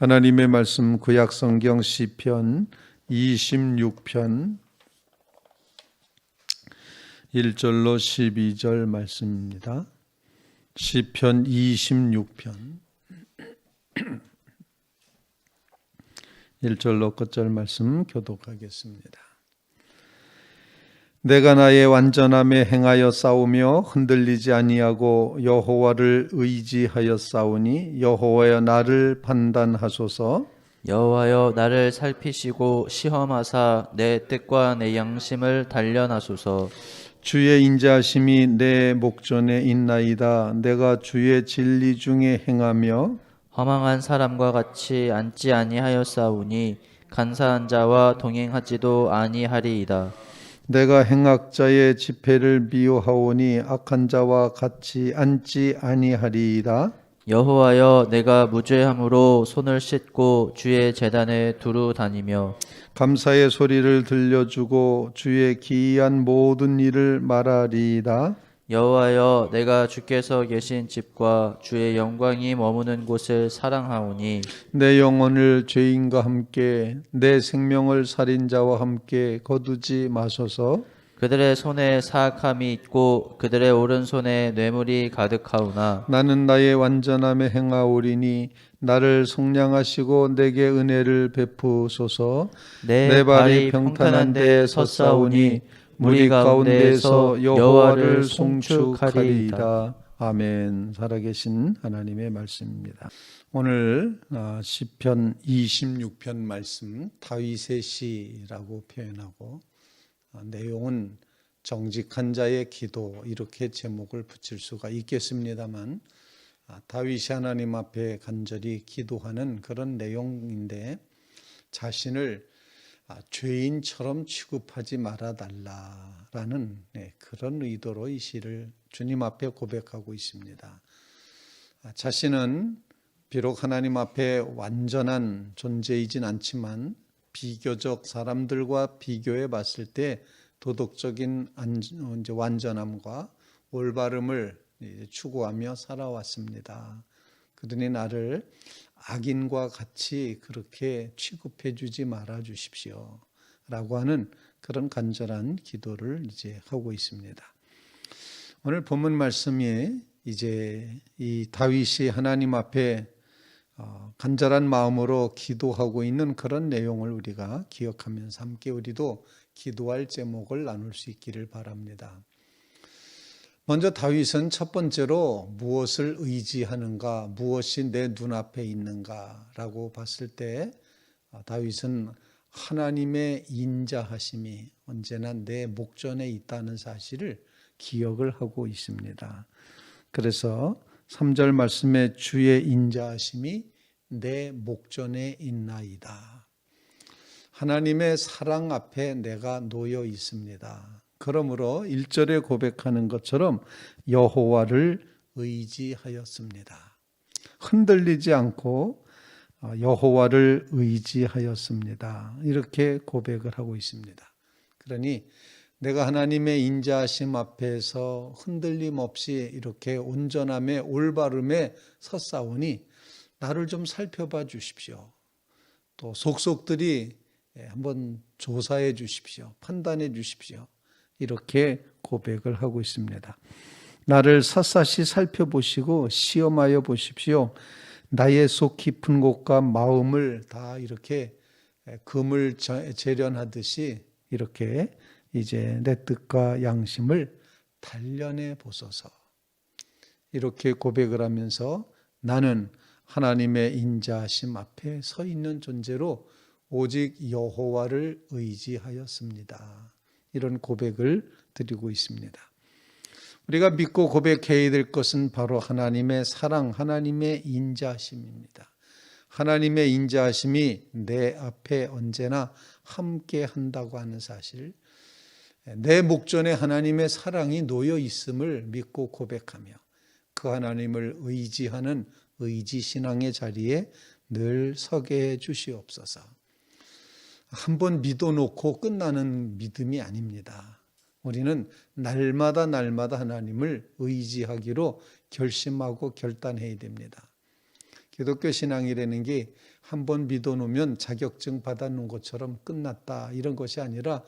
하나님의 말씀 구약성경 시편 26편 1절로 12절 말씀입니다. 시편 26편 1절로 끝절 말씀 교독하겠습니다. 내가 나의 완전함에 행하여 싸우며 흔들리지 아니하고 여호와를 의지하여 싸우니 여호와여 나를 판단하소서. 여호와여 나를 살피시고 시험하사 내 뜻과 내 양심을 단련하소서. 주의 인자하심이 내 목전에 있나이다. 내가 주의 진리 중에 행하며 허망한 사람과 같이 앉지 아니하였사오니 간사한 자와 동행하지도 아니하리이다. 내가 행악자의 집회를 미워하오니 악한 자와 같이 앉지 아니하리이다. 여호와여 내가 무죄함으로 손을 씻고 주의 제단에 두루 다니며 감사의 소리를 들려주고 주의 기이한 모든 일을 말하리이다. 여호와여 내가 주께서 계신 집과 주의 영광이 머무는 곳을 사랑하오니 내 영혼을 죄인과 함께 내 생명을 살인자와 함께 거두지 마소서. 그들의 손에 사악함이 있고 그들의 오른손에 뇌물이 가득하오나 나는 나의 완전함에 행하오리니 나를 속량하시고 내게 은혜를 베푸소서. 내 발이 평탄한 데에 섰사오니 무리 가운데에서 여호와를 송축하리이다. 아멘. 살아계신 하나님의 말씀입니다. 오늘 시편 26편 말씀 다윗의 시라고 표현하고 내용은 정직한 자의 기도 이렇게 제목을 붙일 수가 있겠습니다만 다윗이 하나님 앞에 간절히 기도하는 그런 내용인데 자신을 죄인처럼 취급하지 말아달라라는 그런 의도로 이 시를 주님 앞에 고백하고 있습니다. 자신은 비록 하나님 앞에 완전한 존재이진 않지만 비교적 사람들과 비교해 봤을 때 도덕적인 완전함과 올바름을 추구하며 살아왔습니다. 그러니 나를 악인과 같이 그렇게 취급해 주지 말아 주십시오 라고 하는 그런 간절한 기도를 이제 하고 있습니다. 오늘 본문 말씀이 이제 이 다윗이 하나님 앞에 간절한 마음으로 기도하고 있는 그런 내용을 우리가 기억하면서 함께 우리도 기도할 제목을 나눌 수 있기를 바랍니다. 먼저 다윗은 첫 번째로 무엇을 의지하는가, 무엇이 내 눈앞에 있는가라고 봤을 때 다윗은 하나님의 인자하심이 언제나 내 목전에 있다는 사실을 기억을 하고 있습니다. 그래서 3절 말씀에 주의 인자하심이 내 목전에 있나이다. 하나님의 사랑 앞에 내가 놓여 있습니다. 그러므로 1절에 고백하는 것처럼 여호와를 의지하였습니다. 흔들리지 않고 여호와를 의지하였습니다. 이렇게 고백을 하고 있습니다. 그러니 내가 하나님의 인자하심 앞에서 흔들림 없이 이렇게 온전함에 올바름에 섰사오니 나를 좀 살펴봐 주십시오. 또 속속들이 한번 조사해 주십시오. 판단해 주십시오. 이렇게 고백을 하고 있습니다. 나를 샅샅이 살펴보시고 시험하여 보십시오. 나의 속 깊은 곳과 마음을 다 이렇게 금을 재련하듯이 이렇게 이제 내 뜻과 양심을 단련해 보소서. 이렇게 고백을 하면서 나는 하나님의 인자하심 앞에 서 있는 존재로 오직 여호와를 의지하였습니다. 이런 고백을 드리고 있습니다. 우리가 믿고 고백해야 될 것은 바로 하나님의 사랑, 하나님의 인자하심입니다. 하나님의 인자하심이 내 앞에 언제나 함께 한다고 하는 사실, 내 목전에 하나님의 사랑이 놓여 있음을 믿고 고백하며 그 하나님을 의지하는 의지신앙의 자리에 늘 서게 해 주시옵소서. 한번 믿어놓고 끝나는 믿음이 아닙니다. 우리는 날마다 하나님을 의지하기로 결심하고 결단해야 됩니다. 기독교 신앙이라는 게 한번 믿어놓으면 자격증 받아놓은 것처럼 끝났다 이런 것이 아니라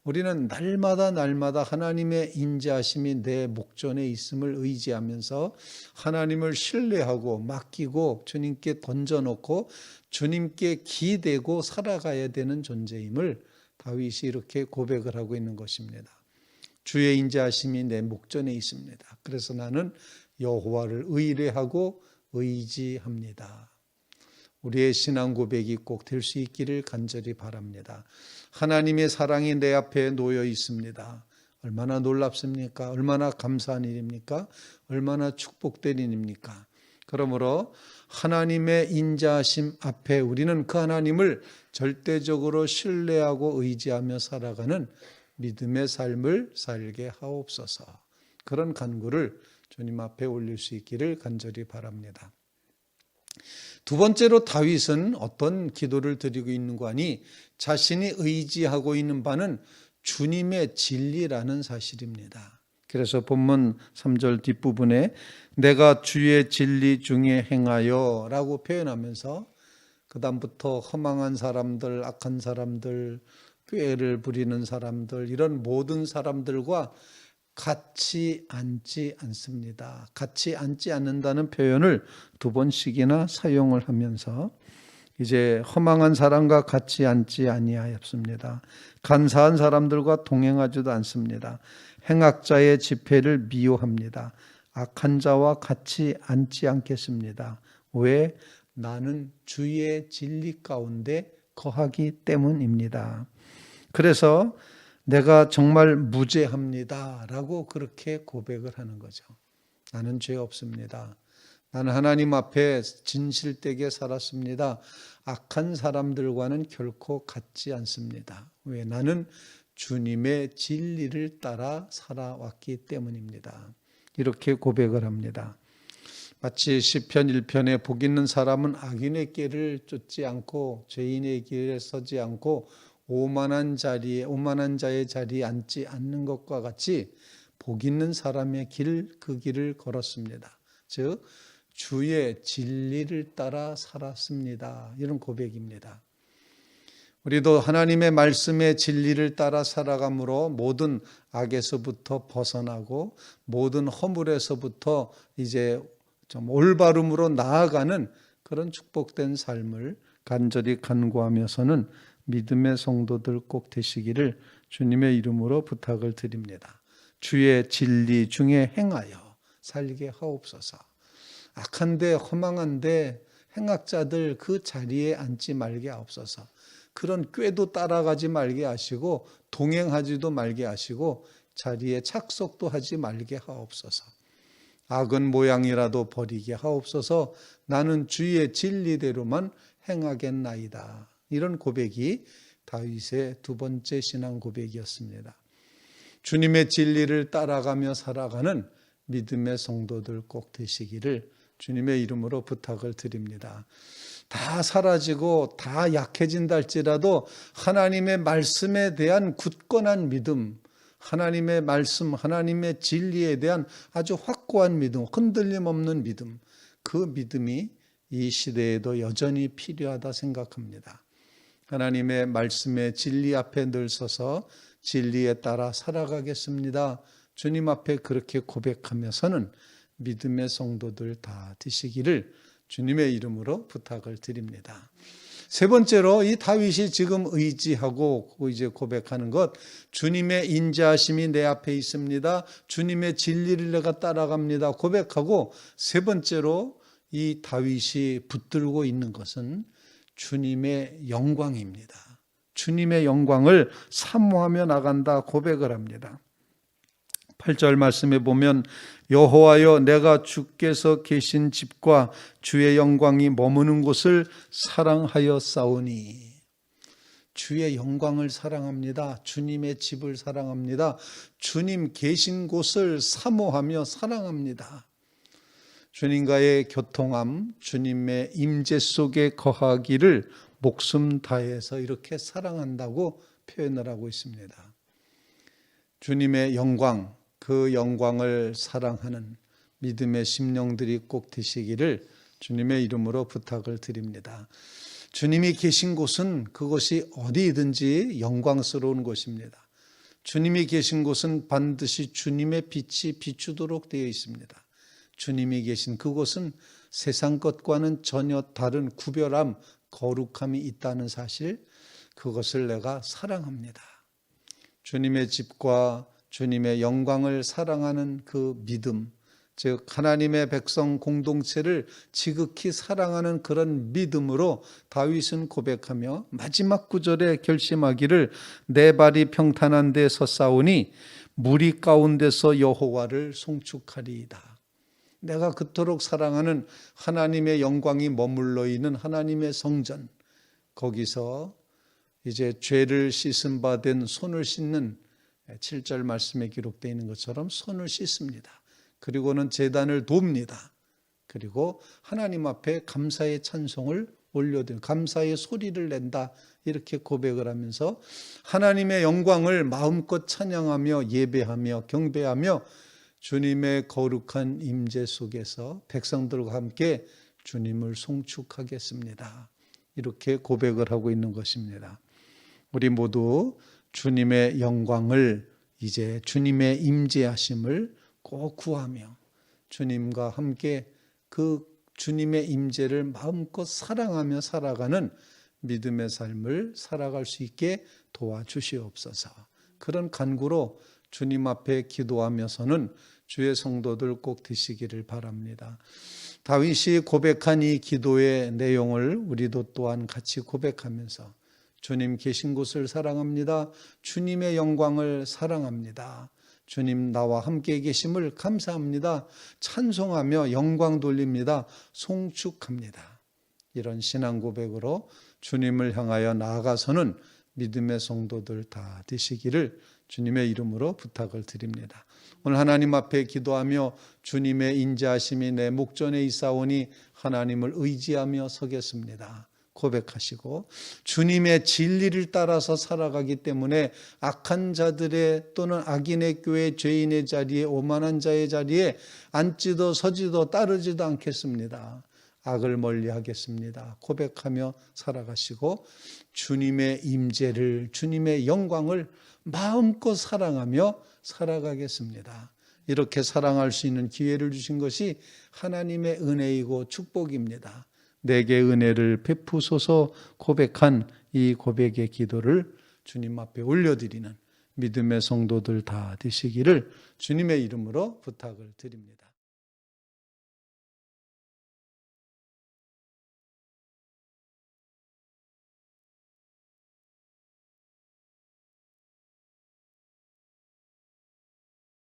우리는 날마다 하나님의 인자하심이 내 목전에 있음을 의지하면서 하나님을 신뢰하고 맡기고 주님께 던져놓고 주님께 기대고 살아가야 되는 존재임을 다윗이 이렇게 고백을 하고 있는 것입니다. 주의 인자하심이 내 목전에 있습니다. 그래서 나는 여호와를 의뢰하고 의지합니다. 우리의 신앙 고백이 꼭 될 수 있기를 간절히 바랍니다. 하나님의 사랑이 내 앞에 놓여 있습니다. 얼마나 놀랍습니까? 얼마나 감사한 일입니까? 얼마나 축복된 일입니까? 그러므로 하나님의 인자하심 앞에 우리는 그 하나님을 절대적으로 신뢰하고 의지하며 살아가는 믿음의 삶을 살게 하옵소서. 그런 간구를 주님 앞에 올릴 수 있기를 간절히 바랍니다. 두 번째로 다윗은 어떤 기도를 드리고 있는 거 아니 자신이 의지하고 있는 바는 주님의 진리라는 사실입니다. 그래서 본문 3절 뒷부분에 내가 주의 진리 중에 행하여 라고 표현하면서 그 다음부터 허망한 사람들, 악한 사람들, 꾀를 부리는 사람들 이런 모든 사람들과 같이 앉지 않습니다. 같이 앉지 않는다는 표현을 두 번씩이나 사용을 하면서 이제 허망한 사람과 같이 앉지 아니하였습니다. 간사한 사람들과 동행하지도 않습니다. 행악자의 집회를 미워합니다. 악한 자와 같이 앉지 않겠습니다. 왜? 나는 주의 진리 가운데 거하기 때문입니다. 그래서 내가 정말 무죄합니다 라고 그렇게 고백을 하는 거죠. 나는 죄 없습니다. 나는 하나님 앞에 진실되게 살았습니다. 악한 사람들과는 결코 같지 않습니다. 왜? 나는 주님의 진리를 따라 살아왔기 때문입니다. 이렇게 고백을 합니다. 마치 시편 1편에 복 있는 사람은 악인의 길을 쫓지 않고 죄인의 길에 서지 않고 오만한 자의 자리에 앉지 않는 것과 같이 복 있는 사람의 그 길을 걸었습니다. 즉 주의 진리를 따라 살았습니다. 이런 고백입니다. 우리도 하나님의 말씀의 진리를 따라 살아감으로 모든 악에서부터 벗어나고 모든 허물에서부터 이제 좀 올바름으로 나아가는 그런 축복된 삶을 간절히 간구하면서는 믿음의 성도들 꼭 되시기를 주님의 이름으로 부탁을 드립니다. 주의 진리 중에 행하여 살게 하옵소서. 악한데 허망한데 행악자들 그 자리에 앉지 말게 하옵소서. 그런 꾀도 따라가지 말게 하시고 동행하지도 말게 하시고 자리에 착석도 하지 말게 하옵소서. 악은 모양이라도 버리게 하옵소서. 나는 주의 진리대로만 행하겠나이다. 이런 고백이 다윗의 두 번째 신앙 고백이었습니다. 주님의 진리를 따라가며 살아가는 믿음의 성도들 꼭 되시기를 주님의 이름으로 부탁을 드립니다. 다 사라지고 다 약해진다 할지라도 하나님의 말씀에 대한 굳건한 믿음, 하나님의 말씀, 하나님의 진리에 대한 아주 확고한 믿음, 흔들림 없는 믿음, 그 믿음이 이 시대에도 여전히 필요하다 생각합니다. 하나님의 말씀의 진리 앞에 늘 서서 진리에 따라 살아가겠습니다. 주님 앞에 그렇게 고백하면서는 믿음의 성도들 다 되시기를 주님의 이름으로 부탁을 드립니다. 세 번째로 이 다윗이 지금 의지하고 이제 고백하는 것, 주님의 인자하심이 내 앞에 있습니다. 주님의 진리를 내가 따라갑니다. 고백하고 세 번째로 이 다윗이 붙들고 있는 것은 주님의 영광입니다. 주님의 영광을 사모하며 나간다 고백을 합니다. 8절 말씀에 보면 여호와여 내가 주께서 계신 집과 주의 영광이 머무는 곳을 사랑하여 싸우니. 주의 영광을 사랑합니다. 주님의 집을 사랑합니다. 주님 계신 곳을 사모하며 사랑합니다. 주님과의 교통함, 주님의 임재 속에 거하기를 목숨 다해서 이렇게 사랑한다고 표현을 하고 있습니다. 주님의 영광, 그 영광을 사랑하는 믿음의 심령들이 꼭 되시기를 주님의 이름으로 부탁을 드립니다. 주님이 계신 곳은 그것이 어디든지 영광스러운 곳입니다. 주님이 계신 곳은 반드시 주님의 빛이 비추도록 되어 있습니다. 주님이 계신 그곳은 세상 것과는 전혀 다른 구별함, 거룩함이 있다는 사실, 그것을 내가 사랑합니다. 주님의 집과 주님의 영광을 사랑하는 그 믿음, 즉 하나님의 백성 공동체를 지극히 사랑하는 그런 믿음으로 다윗은 고백하며 마지막 구절에 결심하기를 내 발이 평탄한 데 섰사오니 무리 가운데서 여호와를 송축하리이다. 내가 그토록 사랑하는 하나님의 영광이 머물러 있는 하나님의 성전, 거기서 이제 죄를 씻은 바 된 손을 씻는 7절 말씀에 기록되어 있는 것처럼 손을 씻습니다. 그리고는 제단을 돕니다. 그리고 하나님 앞에 감사의 찬송을 올려드린, 감사의 소리를 낸다, 이렇게 고백을 하면서 하나님의 영광을 마음껏 찬양하며 예배하며 경배하며 주님의 거룩한 임재 속에서 백성들과 함께 주님을 송축하겠습니다. 이렇게 고백을 하고 있는 것입니다. 우리 모두 주님의 영광을, 이제 주님의 임재하심을 꼭 구하며 주님과 함께 그 주님의 임재를 마음껏 사랑하며 살아가는 믿음의 삶을 살아갈 수 있게 도와주시옵소서. 그런 간구로 주님 앞에 기도하면서는 주의 성도들 꼭 되시기를 바랍니다. 다윗이 고백한 이 기도의 내용을 우리도 또한 같이 고백하면서 주님 계신 곳을 사랑합니다. 주님의 영광을 사랑합니다. 주님 나와 함께 계심을 감사합니다. 찬송하며 영광 돌립니다. 송축합니다. 이런 신앙 고백으로 주님을 향하여 나아가서는 믿음의 성도들 다 되시기를 주님의 이름으로 부탁을 드립니다. 오늘 하나님 앞에 기도하며 주님의 인자하심이 내 목전에 있사오니 하나님을 의지하며 서겠습니다. 고백하시고 주님의 진리를 따라서 살아가기 때문에 악한 자들의 또는 악인의 교회, 죄인의 자리에, 오만한 자의 자리에 앉지도 서지도 따르지도 않겠습니다. 악을 멀리하겠습니다. 고백하며 살아가시고 주님의 임재를, 주님의 영광을 마음껏 사랑하며 살아가겠습니다. 이렇게 사랑할 수 있는 기회를 주신 것이 하나님의 은혜이고 축복입니다. 내게 은혜를 베푸소서 고백한 이 고백의 기도를 주님 앞에 올려드리는 믿음의 성도들 다 되시기를 주님의 이름으로 부탁을 드립니다.